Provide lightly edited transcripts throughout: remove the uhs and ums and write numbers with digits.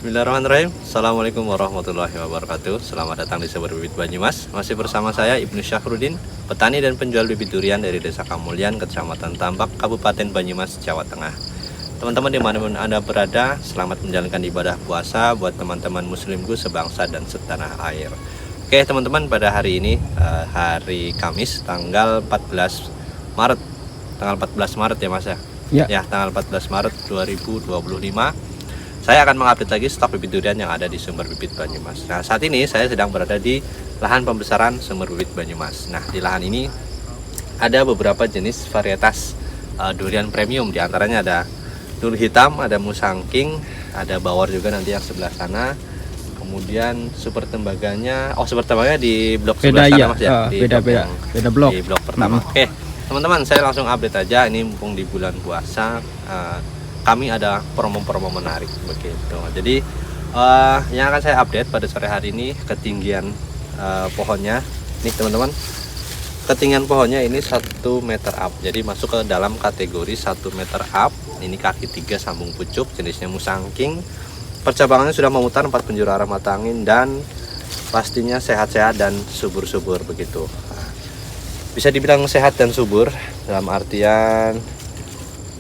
Bismillahirrahmanirrahim. Assalamualaikum warahmatullahi wabarakatuh. Selamat datang di Sumber Bibit Banyumas. Masih bersama saya Ibnu Syafruddin, petani dan penjual bibit durian dari Desa Kamulyan, Kecamatan Tambak, Kabupaten Banyumas, Jawa Tengah. Teman-teman dimanapun Anda berada, selamat menjalankan ibadah puasa buat teman-teman muslimku sebangsa dan setanah air. Oke teman-teman, pada hari ini hari Kamis tanggal 14 Maret. Tanggal 14 Maret ya Mas ya? Ya, tanggal 14 Maret 2025. Saya akan mengupdate lagi stok bibit durian yang ada di Sumber Bibit Banyumas. Nah, saat ini saya sedang berada di lahan pembesaran Sumber Bibit Banyumas. Nah, di lahan ini ada beberapa jenis varietas durian premium. Di antaranya ada dur hitam, ada musangking, ada bawor juga nanti yang sebelah sana. Kemudian super tembaganya, super tembaganya di blok sebelah sana Mas ya. Beda blok. Di blok pertama. Oke, teman-teman, saya langsung update aja. Ini mumpung di bulan puasa. Kami ada promo-promo menarik begitu. Jadi yang akan saya update pada sore hari ini ketinggian pohonnya. Nih teman-teman, ketinggian pohonnya ini 1 meter up. Jadi masuk ke dalam kategori 1 meter up. Ini kaki 3 sambung pucuk, jenisnya musangking. Percabangannya sudah memutar 4 penjuru arah mata angin dan pastinya sehat-sehat dan subur-subur begitu. Bisa dibilang sehat dan subur dalam artian,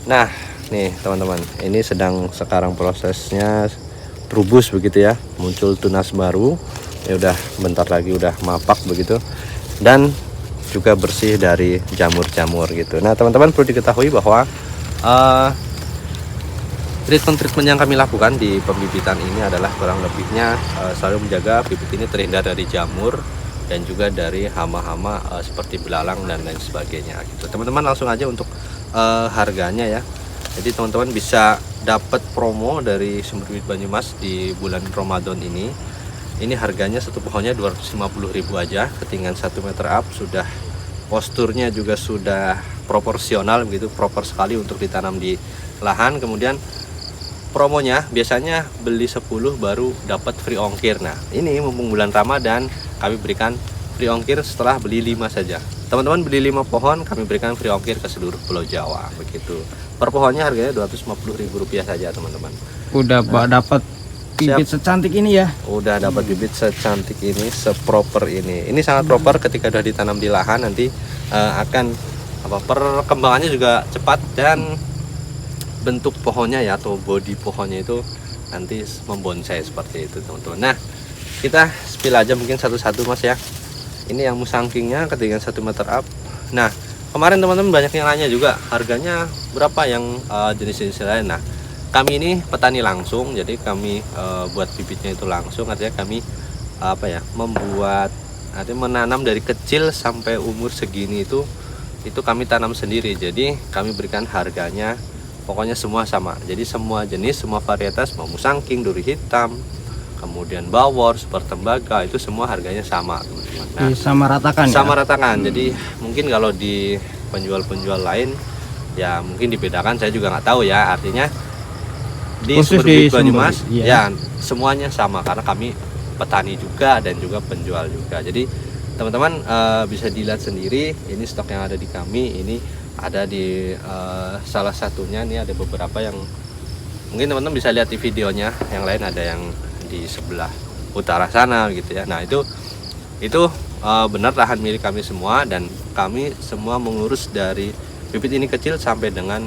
nah nih teman-teman, ini sedang sekarang prosesnya rubus begitu ya, muncul tunas baru ya, udah bentar lagi udah mapak begitu, dan juga bersih dari jamur-jamur gitu. Nah teman-teman, perlu diketahui bahwa treatment yang kami lakukan di pembibitan ini adalah kurang lebihnya selalu menjaga bibit ini terhindar dari jamur dan juga dari hama-hama seperti belalang dan lain sebagainya gitu. Teman-teman, langsung aja untuk harganya ya. Jadi teman-teman bisa dapat promo dari Sumber Bibit Banyumas di bulan Ramadan ini. Ini harganya satu pohonnya 250.000 aja, ketinggian 1 meter up, sudah posturnya juga sudah proporsional begitu, proper sekali untuk ditanam di lahan. Kemudian promonya biasanya beli 10 baru dapat free ongkir. Nah, ini mumpung bulan Ramadan, kami berikan free ongkir setelah beli 5 saja. Teman-teman beli 5 pohon, kami berikan free ongkir ke seluruh Pulau Jawa begitu. Per pohonnya harganya Rp250.000 saja teman-teman. Udah dapat bibit secantik ini ya. Udah dapat bibit secantik ini, seproper ini. Ini sangat proper ketika sudah ditanam di lahan, nanti akan perkembangannya juga cepat dan bentuk pohonnya ya, atau bodi pohonnya itu nanti membonsai seperti itu teman-teman. Nah, kita spill aja mungkin satu-satu Mas ya. Ini yang musangkingnya ketinggian 1 meter up. Nah, kemarin teman-teman banyak yang nanya juga harganya berapa yang jenis-jenis lain. Nah, kami ini petani langsung, jadi kami buat bibitnya itu langsung, artinya kami membuat, artinya menanam dari kecil sampai umur segini itu kami tanam sendiri. Jadi kami berikan harganya pokoknya semua sama. Jadi semua jenis, semua varietas, mau musangking, duri hitam, kemudian bawor, super tembaga, itu semua harganya sama teman-teman. Nah, sama ratakan sama ya? Ratakan. Jadi mungkin kalau di penjual-penjual lain ya mungkin dibedakan, saya juga nggak tahu ya. Artinya di Sumber Bibit Banyumas ya semuanya sama, karena kami petani juga dan juga penjual juga. Jadi teman-teman bisa dilihat sendiri, ini stok yang ada di kami. Ini ada di salah satunya, ini ada beberapa yang mungkin teman-teman bisa lihat di videonya. Yang lain ada yang di sebelah utara sana gitu ya. Nah, itu benar lahan milik kami semua, dan kami semua mengurus dari bibit ini kecil sampai dengan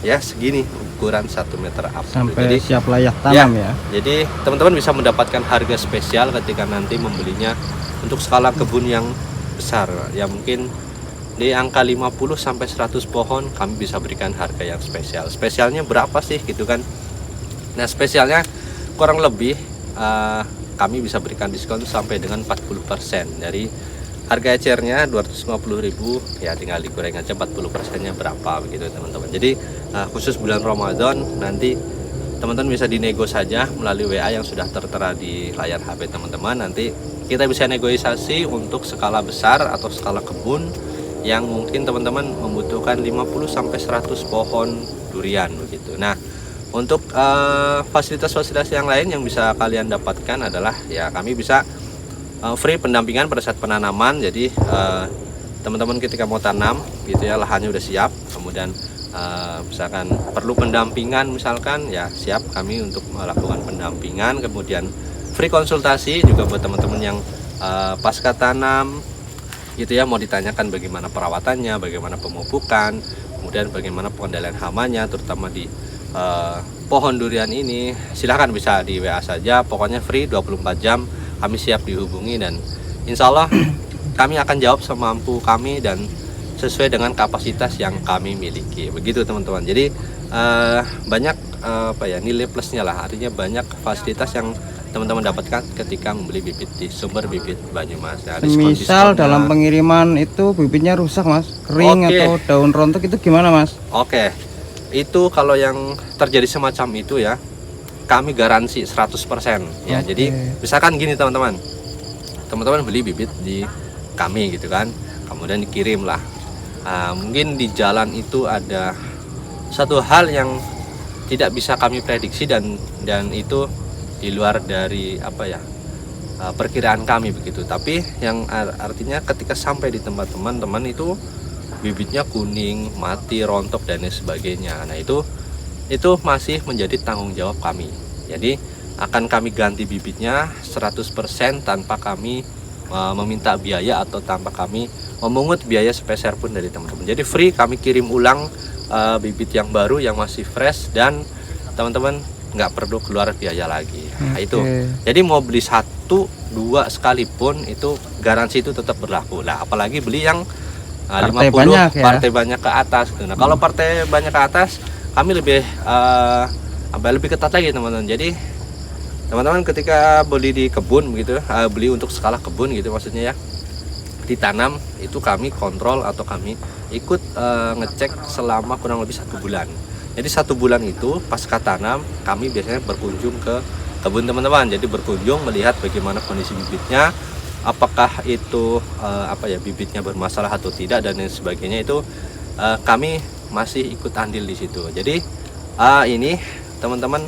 ya segini, ukuran 1 meter up. Sampai jadi siap layak tanam ya. Jadi teman-teman bisa mendapatkan harga spesial ketika nanti membelinya untuk skala kebun yang besar. Ya mungkin di angka 50 sampai 100 pohon kami bisa berikan harga yang spesial. Spesialnya berapa sih gitu kan? Nah, spesialnya kurang lebih kami bisa berikan diskon sampai dengan 40% dari harga ecernya 250.000 ya, tinggal dikurangi aja 40%-nya berapa begitu teman-teman. Jadi khusus bulan Ramadan nanti teman-teman bisa dinego saja melalui WA yang sudah tertera di layar HP teman-teman. Nanti kita bisa negosiasi untuk skala besar atau skala kebun yang mungkin teman-teman membutuhkan 50 sampai 100 pohon durian begitu. Nah, untuk fasilitas-fasilitas yang lain yang bisa kalian dapatkan adalah ya kami bisa free pendampingan pada saat penanaman. Jadi teman-teman ketika mau tanam gitu ya, lahannya udah siap, kemudian misalkan perlu pendampingan misalkan ya siap kami untuk melakukan pendampingan. Kemudian free konsultasi juga buat teman-teman yang pasca tanam gitu ya, mau ditanyakan bagaimana perawatannya, bagaimana pemupukan, kemudian bagaimana pengendalian hamanya terutama di pohon durian ini, silahkan bisa di WA saja, pokoknya free 24 jam kami siap dihubungi dan insya Allah kami akan jawab semampu kami dan sesuai dengan kapasitas yang kami miliki, begitu teman-teman. Jadi banyak nilai plusnya lah, artinya banyak fasilitas yang teman-teman dapatkan ketika membeli bibit di sumber bibit Banyumas. Nah, Misal dalam pengiriman itu bibitnya rusak mas, kering atau daun rontok itu gimana mas? Oke, itu kalau yang terjadi semacam itu ya kami garansi 100% ya. Jadi misalkan gini teman-teman beli bibit di kami gitu kan, kemudian dikirim lah. Mungkin di jalan itu ada satu hal yang tidak bisa kami prediksi dan itu di luar dari perkiraan kami begitu. Tapi yang artinya ketika sampai di tempat teman-teman itu bibitnya kuning, mati, rontok dan lain sebagainya. Nah itu masih menjadi tanggung jawab kami. Jadi akan kami ganti bibitnya 100% tanpa kami meminta biaya atau tanpa kami memungut biaya sepeser pun dari teman-teman. Jadi free kami kirim ulang bibit yang baru yang masih fresh dan teman-teman nggak perlu keluar biaya lagi. Nah, itu. Jadi mau beli 1, 2 sekalipun itu garansi itu tetap berlaku. Nah, apalagi beli yang 50 banyak, ya? Partai banyak ke atas. Nah, kalau partai banyak ke atas kami lebih lebih ketat lagi teman-teman. Jadi teman-teman ketika beli di kebun begitu, beli untuk skala kebun gitu maksudnya ya, ditanam itu kami kontrol atau kami ikut ngecek selama kurang lebih 1 bulan. Jadi 1 bulan itu pasca tanam kami biasanya berkunjung ke kebun teman-teman. Jadi berkunjung melihat bagaimana kondisi bibitnya, apakah itu bibitnya bermasalah atau tidak dan lain sebagainya. Itu kami masih ikut andil di situ. Jadi ini teman-teman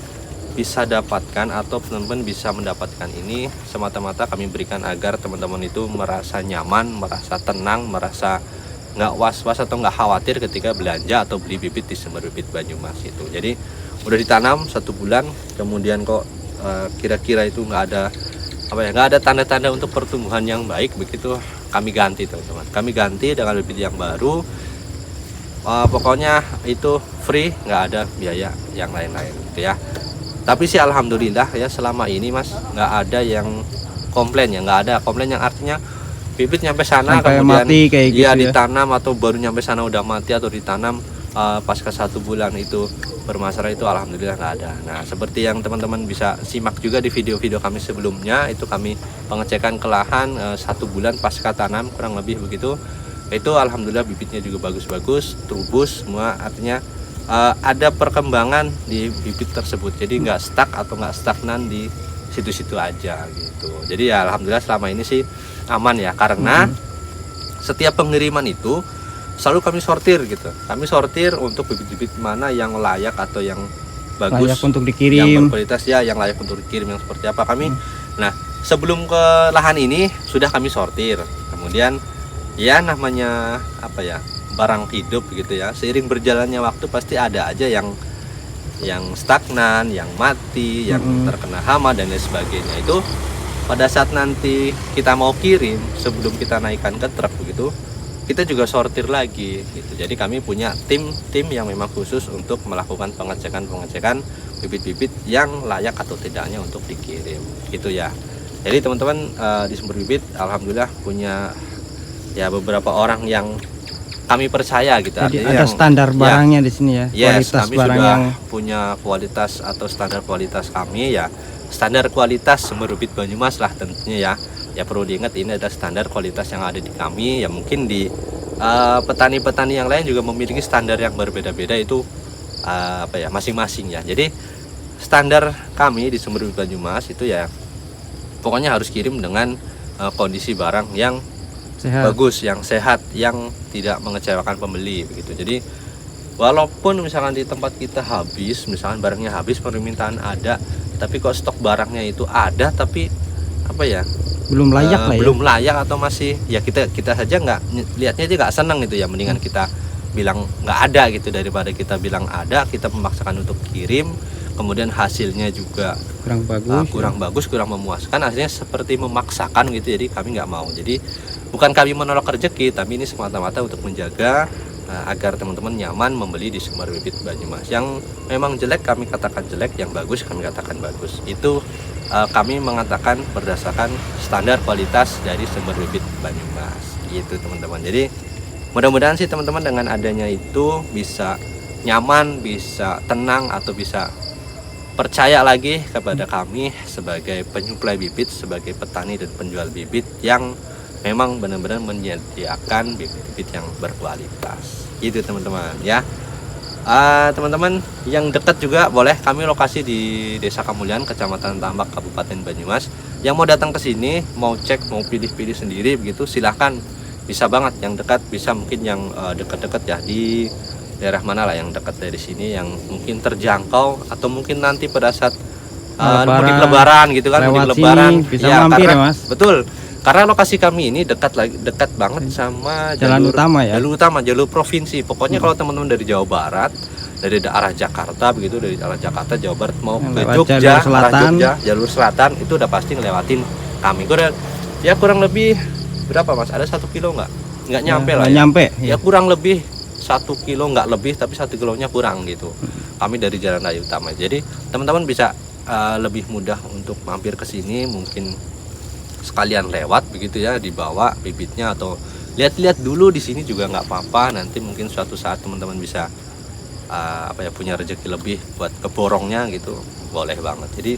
bisa dapatkan atau teman-teman bisa mendapatkan ini semata-mata kami berikan agar teman-teman itu merasa nyaman, merasa tenang, merasa nggak was-was atau nggak khawatir ketika belanja atau beli bibit di sumber bibit Banyumas itu. Jadi udah ditanam 1 bulan kemudian kok kira-kira itu nggak ada tanda-tanda untuk pertumbuhan yang baik begitu, kami ganti teman-teman. Kami ganti dengan bibit yang baru. Pokoknya itu free, nggak ada biaya yang lain-lain gitu ya. Tapi sih alhamdulillah ya selama ini mas nggak ada yang komplain ya, nggak ada komplain yang artinya bibit nyampe sana sampai kemudian mati kayak gitu ya, ditanam atau baru nyampe sana udah mati atau ditanam pasca 1 bulan itu bermasalah, itu alhamdulillah nggak ada. Nah seperti yang teman-teman bisa simak juga di video-video kami sebelumnya, itu kami pengecekan ke lahan 1 bulan pasca tanam kurang lebih begitu. Itu alhamdulillah bibitnya juga bagus-bagus, trubus semua, artinya ada perkembangan di bibit tersebut. Jadi nggak stuck atau nggak stagnan di situ-situ aja gitu. Jadi ya alhamdulillah selama ini sih aman ya, karena setiap pengiriman itu selalu kami sortir gitu. Kami sortir untuk bibit-bibit mana yang layak atau yang bagus, layak untuk dikirim, yang berkualitas ya, yang layak untuk dikirim, yang seperti apa kami. Nah sebelum ke lahan ini sudah kami sortir. Kemudian ya namanya barang hidup gitu ya, seiring berjalannya waktu pasti ada aja yang stagnan, yang mati, yang terkena hama dan lain sebagainya. Itu pada saat nanti kita mau kirim, sebelum kita naikkan ke truk begitu, kita juga sortir lagi gitu. Jadi kami punya tim yang memang khusus untuk melakukan pengecekan bibit-bibit yang layak atau tidaknya untuk dikirim gitu ya. Jadi teman-teman di sumber bibit alhamdulillah punya ya beberapa orang yang kami percaya gitu. Jadi ada standar barangnya di sini ya. Yes, kami barang sudah yang punya kualitas atau standar kualitas kami ya. Standar kualitas sumber bibit Banyumas lah tentunya ya. Ya perlu diingat ini ada standar kualitas yang ada di kami. Ya mungkin di petani-petani yang lain juga memiliki standar yang berbeda-beda itu masing-masing ya. Jadi standar kami di sumber bibit Banyumas itu ya pokoknya harus kirim dengan kondisi barang yang bagus, yang sehat, yang tidak mengecewakan pembeli begitu. Jadi walaupun misalkan di tempat kita habis, misalkan barangnya habis, permintaan ada, tapi kok stok barangnya itu ada tapi belum layak belum layak atau masih ya kita saja nggak lihatnya itu nggak senang gitu ya, mendingan kita bilang nggak ada gitu, daripada kita bilang ada, kita memaksakan untuk kirim, kemudian hasilnya juga kurang bagus, kurang memuaskan, hasilnya seperti memaksakan gitu. Jadi kami nggak mau. Jadi bukan kami menolak rezeki, tapi ini semata-mata untuk menjaga agar teman-teman nyaman membeli di Sumber Bibit Banyumas. Yang memang jelek kami katakan jelek, yang bagus kami katakan bagus. Itu kami mengatakan berdasarkan standar kualitas dari Sumber Bibit Banyumas gitu teman-teman. Jadi mudah-mudahan sih teman-teman dengan adanya itu bisa nyaman, bisa tenang, atau bisa percaya lagi kepada kami sebagai penyuplai bibit, sebagai petani dan penjual bibit yang memang benar-benar menyediakan bibit-bibit yang berkualitas gitu teman-teman ya. Teman-teman yang dekat juga boleh, kami lokasi di Desa Kamulyan, Kecamatan Tambak, Kabupaten Banyumas. Yang mau datang ke sini, mau cek, mau pilih-pilih sendiri begitu, silahkan, bisa banget. Yang dekat bisa, mungkin yang dekat-dekat ya di daerah mana lah yang dekat dari sini, yang mungkin terjangkau, atau mungkin nanti pada saat mudik lebaran gitu kan, mudik lebaran bisa ya, mampir karena, ya Mas. betul, karena lokasi kami ini dekat banget sama Jalan utama ya, jalur provinsi. Pokoknya kalau teman-teman dari Jawa Barat, dari arah Jakarta begitu, dari arah Jakarta Jawa Barat mau ke Jogja, arah Jogja jalur selatan, itu udah pasti ngelewatin kami. Kurang lebih berapa Mas? Ada 1 kilo nggak nyampe lah ya. Nyampe Ya kurang lebih 1 kilo, nggak lebih, tapi 1 kilonya kurang gitu. Kami dari jalan raya utama. Jadi teman-teman bisa lebih mudah untuk mampir ke sini, mungkin sekalian lewat begitu ya, dibawa bibitnya atau lihat-lihat dulu di sini juga nggak apa-apa. Nanti mungkin suatu saat teman-teman bisa punya rezeki lebih buat ke borongnya gitu, boleh banget. Jadi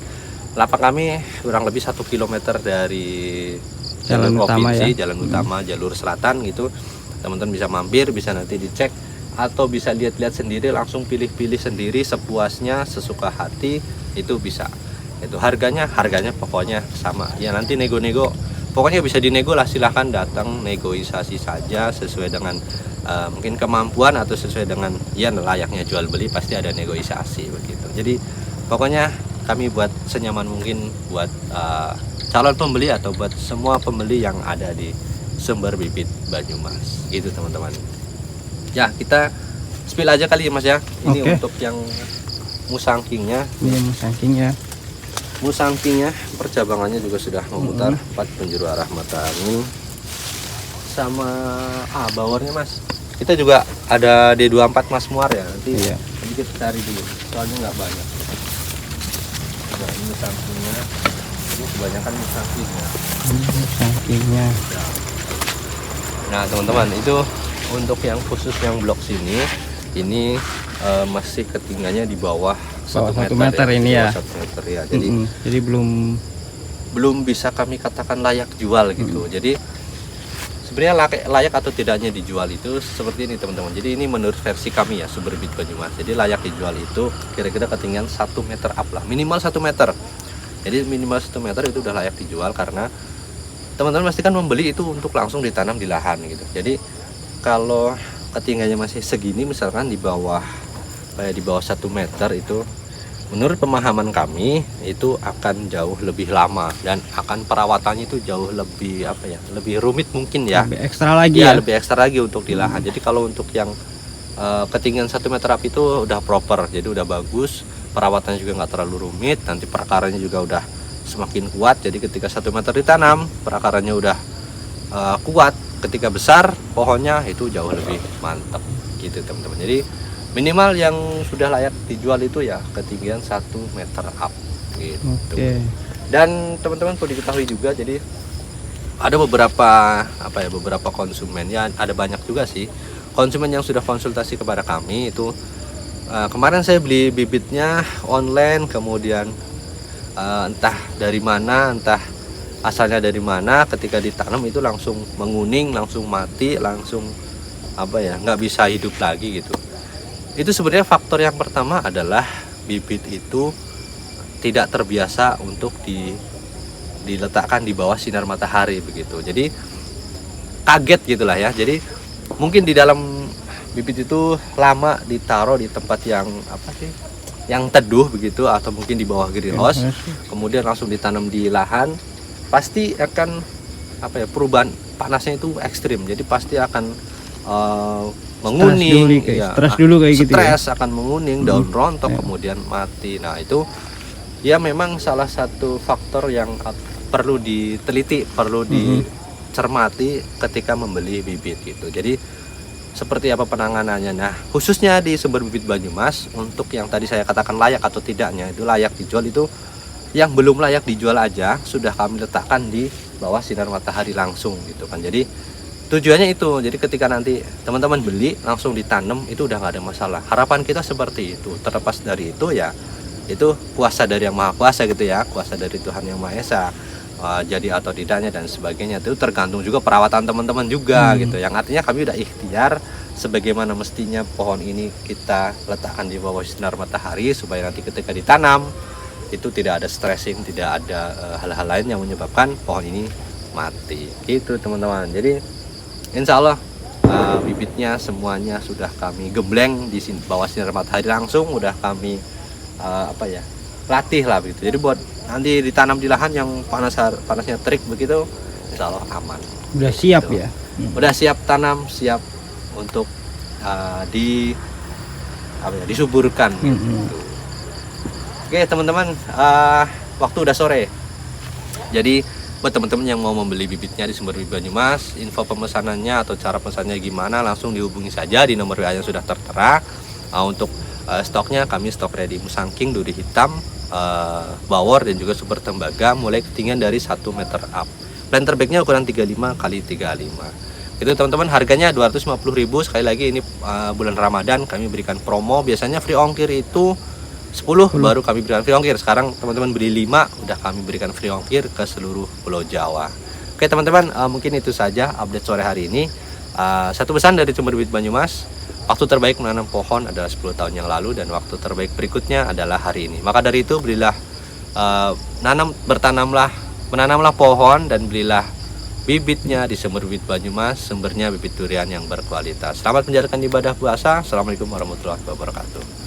lapak kami kurang lebih 1 kilometer dari jalan provinsi, utama ya, jalan utama, jalur selatan gitu. Teman-teman bisa mampir, bisa nanti dicek, atau bisa lihat-lihat sendiri, langsung pilih-pilih sendiri sepuasnya, sesuka hati, itu bisa. Itu harganya pokoknya sama ya, nanti nego-nego pokoknya bisa dinego lah, silahkan datang negosiasi saja sesuai dengan mungkin kemampuan atau sesuai dengan ya layaknya jual beli, pasti ada negosiasi begitu. Jadi pokoknya kami buat senyaman mungkin buat calon pembeli atau buat semua pembeli yang ada di Sumber Bibit Banyumas gitu teman-teman ya. Kita spill aja kali ya Mas ya, ini untuk yang musangkingnya. Ini musangkingnya. Musangkingnya percabangannya juga sudah memutar 4 penjuru arah mata angin. Sama bawarnya Mas, kita juga ada D24 Mas Muar ya, nanti sedikit cari dulu soalnya nggak banyak. Nah, ini musangkingnya, ini kebanyakan musangkingnya. Musangkingnya. Nah teman-teman, itu untuk yang khusus yang blok sini, ini masih ketinggiannya di bawah 1 meter ya, ini ya. 1 meter ya. Jadi belum bisa kami katakan layak jual gitu. Jadi sebenarnya layak atau tidaknya dijual itu seperti ini teman-teman. Jadi ini menurut versi kami ya, Sumber Bibit Banyumas. Jadi layak dijual itu kira-kira ketinggian 1 meter up lah, minimal 1 meter. Jadi minimal 1 meter itu udah layak dijual, karena teman-teman pasti kan membeli itu untuk langsung ditanam di lahan gitu. Jadi kalau ketinggiannya masih segini, misalkan di bawah 1 meter, itu menurut pemahaman kami itu akan jauh lebih lama dan akan perawatannya itu jauh lebih lebih rumit mungkin ya. Lebih ekstra lagi ya. Lebih ekstra lagi untuk di lahan. Jadi kalau untuk yang ketinggian 1 meter up itu udah proper, jadi udah bagus, perawatannya juga nggak terlalu rumit, nanti perakaranya juga udah semakin kuat. Jadi ketika 1 meter ditanam, perakarannya udah kuat, ketika besar pohonnya itu jauh lebih mantap gitu teman-teman. Jadi minimal yang sudah layak dijual itu ya ketinggian 1 meter up gitu. Dan teman-teman perlu diketahui juga, jadi ada beberapa konsumen ya, ada banyak juga sih konsumen yang sudah konsultasi kepada kami itu. Kemarin saya beli bibitnya online, kemudian entah dari mana, entah asalnya dari mana, ketika ditanam itu langsung menguning, langsung mati, langsung nggak bisa hidup lagi gitu. Itu sebenarnya faktor yang pertama adalah bibit itu tidak terbiasa untuk diletakkan di bawah sinar matahari begitu. Jadi kaget gitulah ya. Jadi mungkin di dalam bibit itu lama ditaruh di tempat yang teduh begitu, atau mungkin di bawah greenhouse, kemudian langsung ditanam di lahan, pasti akan perubahan panasnya itu ekstrim. Jadi pasti akan menguning, stres dulu kayak gitu ya. stres akan menguning, daun rontok kemudian mati. Nah itu ya memang salah satu faktor yang perlu diteliti, perlu dicermati ketika membeli bibit gitu. Jadi seperti apa penanganannya. Nah khususnya di sumber bibit Banyumas, untuk yang tadi saya katakan layak atau tidaknya, itu layak dijual, itu yang belum layak dijual aja sudah kami letakkan di bawah sinar matahari langsung gitu kan. Jadi tujuannya itu, jadi ketika nanti teman-teman beli langsung ditanam itu udah nggak ada masalah. Harapan kita seperti itu. Terlepas dari itu ya itu kuasa dari Yang Maha Kuasa gitu ya, kuasa dari Tuhan Yang Maha Esa. Jadi atau tidaknya dan sebagainya itu tergantung juga perawatan teman-teman juga gitu. Yang artinya kami udah ikhtiar sebagaimana mestinya pohon ini kita letakkan di bawah sinar matahari supaya nanti ketika ditanam itu tidak ada stressing, tidak ada hal-hal lain yang menyebabkan pohon ini mati gitu teman-teman. Jadi insya Allah bibitnya semuanya sudah kami gembleng di bawah sinar matahari langsung, udah kami latih lah begitu. Jadi buat nanti ditanam di lahan yang panasnya terik begitu, insya Allah aman. Udah siap gitu. Ya? Udah siap tanam, siap untuk disuburkan. Gitu. Oke teman-teman, waktu udah sore. Jadi buat teman-teman yang mau membeli bibitnya di Sumber Bibit Banyumas, info pemesanannya atau cara pesannya gimana, langsung dihubungi saja di nomor WA yang sudah tertera. Untuk stoknya kami stok ready musangking, duri hitam, bawor dan juga super tembaga mulai ketinggian dari 1 meter up. Planter bagnya ukuran 35 x 35. Itu teman-teman, harganya 250.000. Sekali lagi ini bulan Ramadan kami berikan promo. Biasanya free ongkir itu 10 baru kami berikan free ongkir. Sekarang teman-teman beli 5 udah kami berikan free ongkir ke seluruh Pulau Jawa. Oke teman-teman, mungkin itu saja update sore hari ini. Satu pesan dari Sumber Bibit Banyumas, waktu terbaik menanam pohon adalah 10 tahun yang lalu dan waktu terbaik berikutnya adalah hari ini. Maka dari itu belilah menanamlah pohon dan belilah bibitnya di Sumber Bibit Banyumas, sumbernya bibit durian yang berkualitas. Selamat menjalankan ibadah puasa. Assalamualaikum warahmatullahi wabarakatuh.